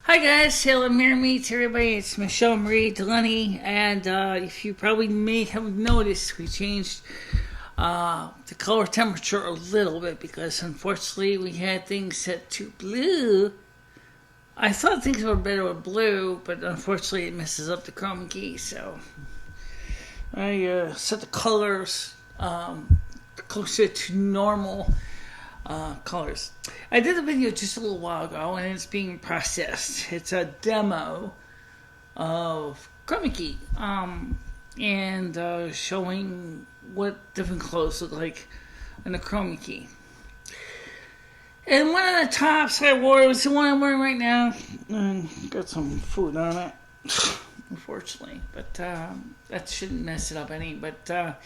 Hi guys, Hello meets everybody. It's MicheleMarieDalene, and if you probably may have noticed, we changed the color temperature a little bit because unfortunately we had things set to blue. I thought things were better with blue, but unfortunately it messes up the chroma key, so I set the colors closer to normal colors. I did a video just a little while ago and it's being processed. It's a demo of chroma key and showing what different clothes look like in the chroma key. And one of the tops I wore was the one I'm wearing right now. And got some food on it, unfortunately, but that shouldn't mess it up any. But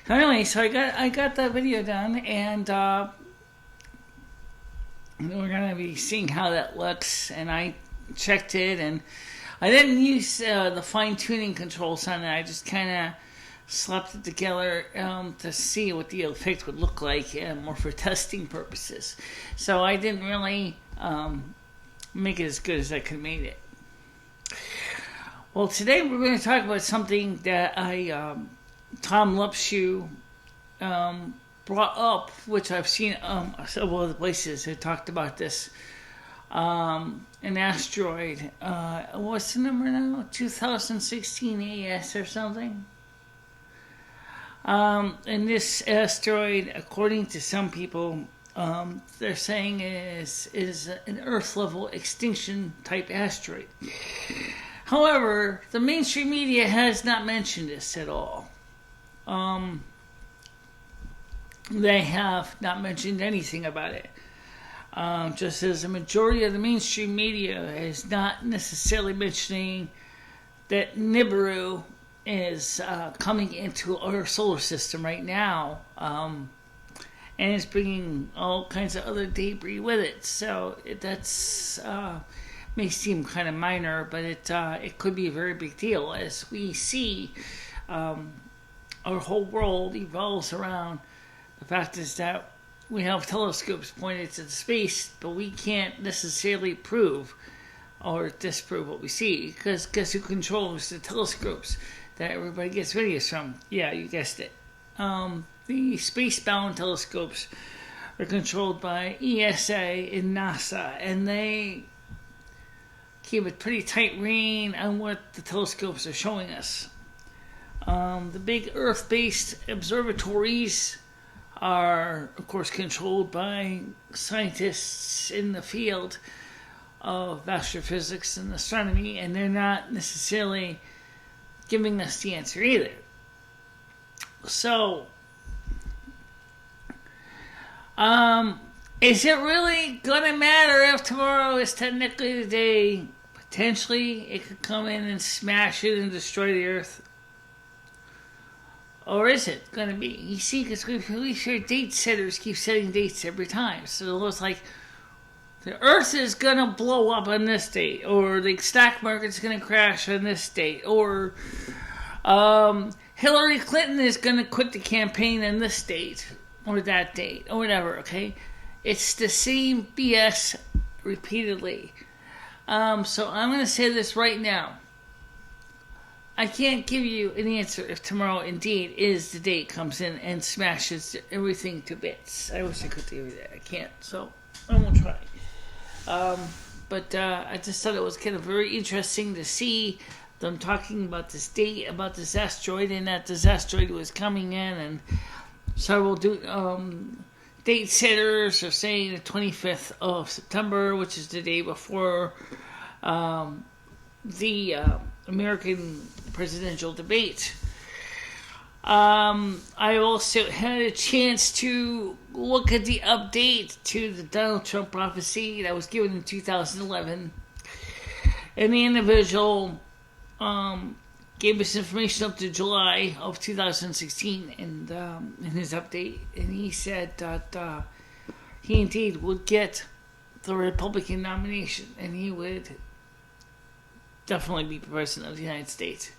anyway, so I got that video done, and we're gonna be seeing how that looks. And I checked it, and I didn't use the fine tuning controls on it. I just kind of slapped it together to see what the effect would look like, more for testing purposes. So I didn't really make it as good as I could have made it. Well, today we're going to talk about something that Tom Lupshoe brought up, which I've seen several other places that talked about this. An asteroid, what's the number now? 2016Is or something? And this asteroid, according to some people, they're saying is an Earth-level extinction type asteroid. However, the mainstream media has not mentioned this at all. They have not mentioned anything about it. Just as the majority of the mainstream media is not necessarily mentioning that Nibiru is coming into our solar system right now, and it's bringing all kinds of other debris with it. So that's may seem kind of minor, but it could be a very big deal as we see our whole world evolves around. The fact is that we have telescopes pointed to the space, but we can't necessarily prove or disprove what we see, because guess who controls the telescopes that everybody gets videos from? Yeah, you guessed it. The space-bound telescopes are controlled by ESA and NASA, and they keep a pretty tight rein on what the telescopes are showing us. The big Earth-based observatories are, of course, controlled by scientists in the field of astrophysics and astronomy, and they're not necessarily giving us the answer either. So, is it really going to matter if tomorrow is technically the day? Potentially, it could come in and smash it and destroy the Earth. Or is it going to be? You see, because we sure date setters keep setting dates every time. So it's like, the Earth is going to blow up on this date, or the stock market's going to crash on this date, or Hillary Clinton is going to quit the campaign on this date, or that date, or whatever, okay? It's the same BS repeatedly. So I'm going to say this right now. I can't give you an answer if tomorrow indeed is the date comes in and smashes everything to bits. I wish I could give you that. I can't, so I won't try. But I just thought it was kind of very interesting to see them talking about this date, about this asteroid, and that this asteroid was coming in, and several date setters are saying the 25th of September, which is the day before the American presidential debate. I also had a chance to look at the update to the Donald Trump prophecy that was given in 2011. And the individual gave us information up to July of 2016 and in his update. And he said that he indeed would get the Republican nomination and he would definitely be president of the United States.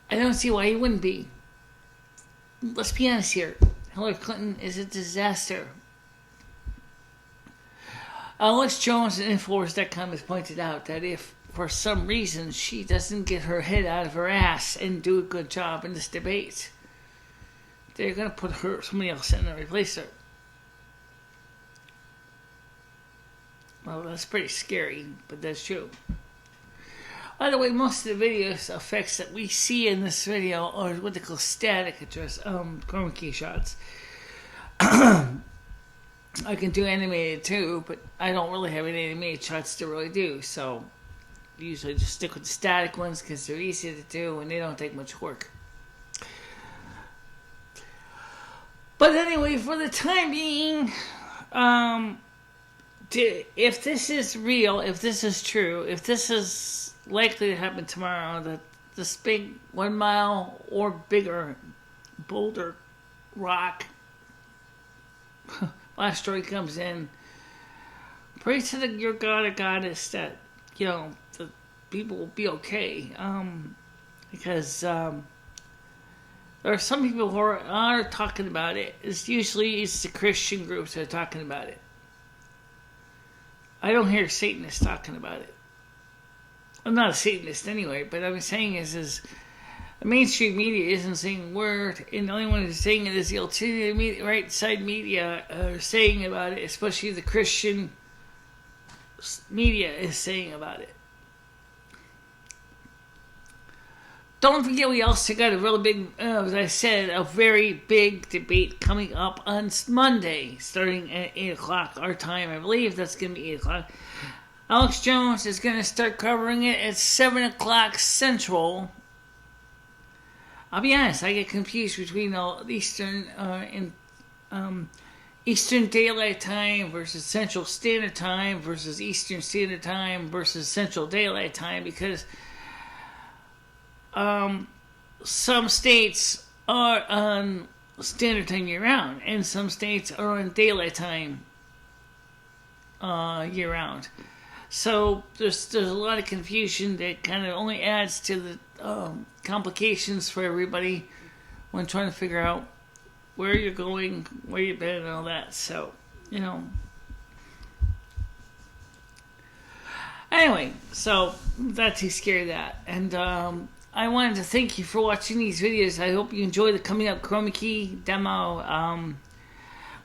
I don't see why he wouldn't be. Let's be honest here. Hillary Clinton is a disaster. Alex Jones at Infowars.com has pointed out that if for some reason she doesn't get her head out of her ass and do a good job in this debate, they're going to put somebody else in and replace her. Well, that's pretty scary, but that's true. By the way, most of the video effects that we see in this video are what they call static address, chroma key shots. I can do animated too, but I don't really have any animated shots to really do, so usually just stick with the static ones because they're easy to do and they don't take much work. But anyway, for the time being, if this is real, if this is true, if this is likely to happen tomorrow, that this big 1 mile or bigger boulder rock asteroid comes in, pray to your god or goddess that, the people will be okay. Because there are some people who are talking about it. It's the Christian groups that are talking about it. I don't hear Satanists talking about it. I'm not a Satanist anyway, but what I'm saying is the mainstream media isn't saying a word, and the only one who's saying it is the alternative media, right side media are saying about it, especially the Christian media is saying about it. Don't forget, we also got a really big, as I said, a very big debate coming up on Monday, starting at 8 o'clock our time. I believe that's going to be 8 o'clock. Alex Jones is going to start covering it at 7 o'clock Central. I'll be honest, I get confused between Eastern Daylight Time versus Central Standard Time versus Eastern Standard Time versus Central Daylight Time, because some states are on Standard Time year-round, and some states are on Daylight Time year-round. So there's a lot of confusion that kind of only adds to the complications for everybody when trying to figure out where you're going, where you've been, and all that. So, Anyway, so that takes care of that. And I wanted to thank you for watching these videos. I hope you enjoy the coming up chroma key demo.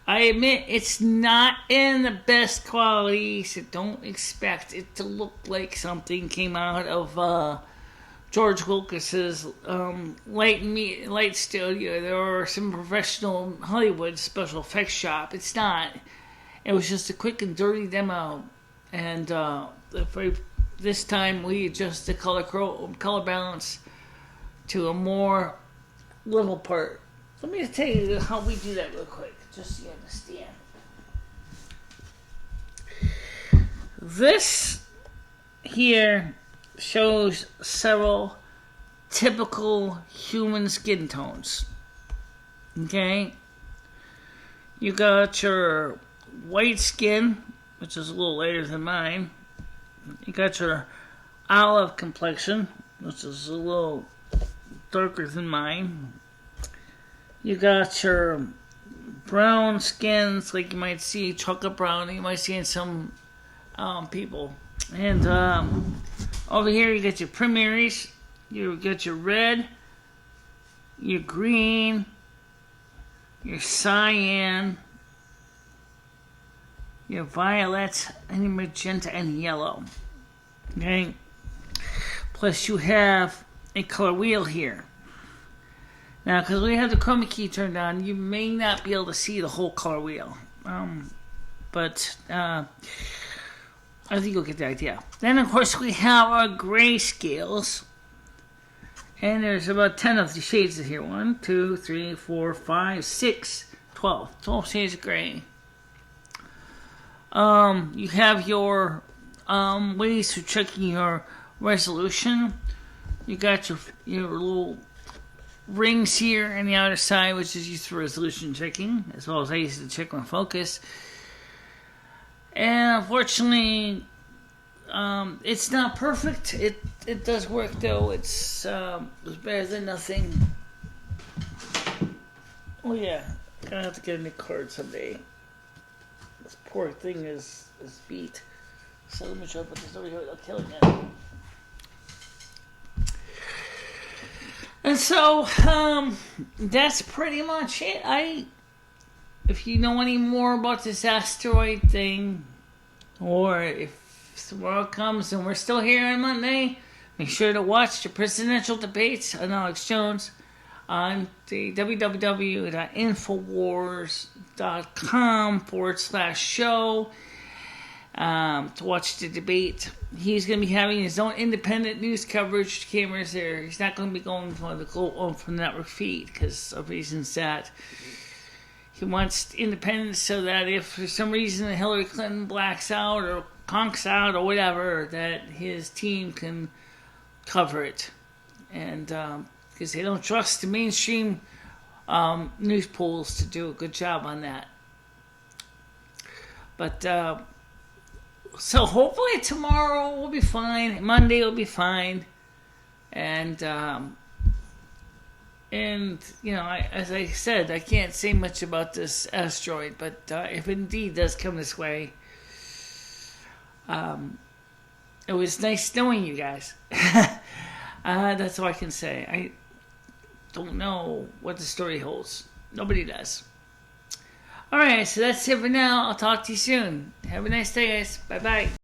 I admit it's not in the best quality, so don't expect it to look like something came out of George Lucas's light studio or some professional Hollywood special effects shop. It's not. It was just a quick and dirty demo, and this time we adjust the color balance to a more level part. Let me tell you how we do that real quick, just so you understand. This here shows several typical human skin tones. Okay? You got your white skin, which is a little lighter than mine. You got your olive complexion, which is a little darker than mine. You got your brown skins, like you might see chocolate brown, you might see in some people. And over here you got your primaries, you got your red, your green, your cyan, your violet, and your magenta and yellow. Okay? Plus you have a color wheel here. Now, because we have the chroma key turned on, you may not be able to see the whole color wheel. But I think you'll get the idea. Then, of course, we have our gray scales. And there's about 10 of the shades in here. 1, 2, 3, 4, 5, 6, 12. 12 shades of gray. You have your ways for checking your resolution. You got your little rings here on the outer side, which is used for resolution checking, as well as I use it to check my focus. And unfortunately, it's not perfect. It does work though. It's better than nothing. Oh yeah, gonna have to get a new card someday. This poor thing is this beat. So let me try to put this over here without killing it. And so, that's pretty much it. If you know any more about this asteroid thing, or if tomorrow comes and we're still here on Monday, make sure to watch the presidential debates on Alex Jones on the www.infowars.com/show to watch the debate. He's going to be having his own independent news coverage. Cameras there. He's not going to be going from the network feed because of reasons that he wants independence, so that if for some reason Hillary Clinton blacks out or conks out or whatever, that his team can cover it. And because they don't trust the mainstream news polls to do a good job on that. But so hopefully tomorrow will be fine. Monday will be fine. And you know, as I said, I can't say much about this asteroid, but if it indeed does come this way, it was nice knowing you guys. That's all I can say. I don't know what the story holds. Nobody does. Alright, so that's it for now. I'll talk to you soon. Have a nice day, guys. Bye-bye.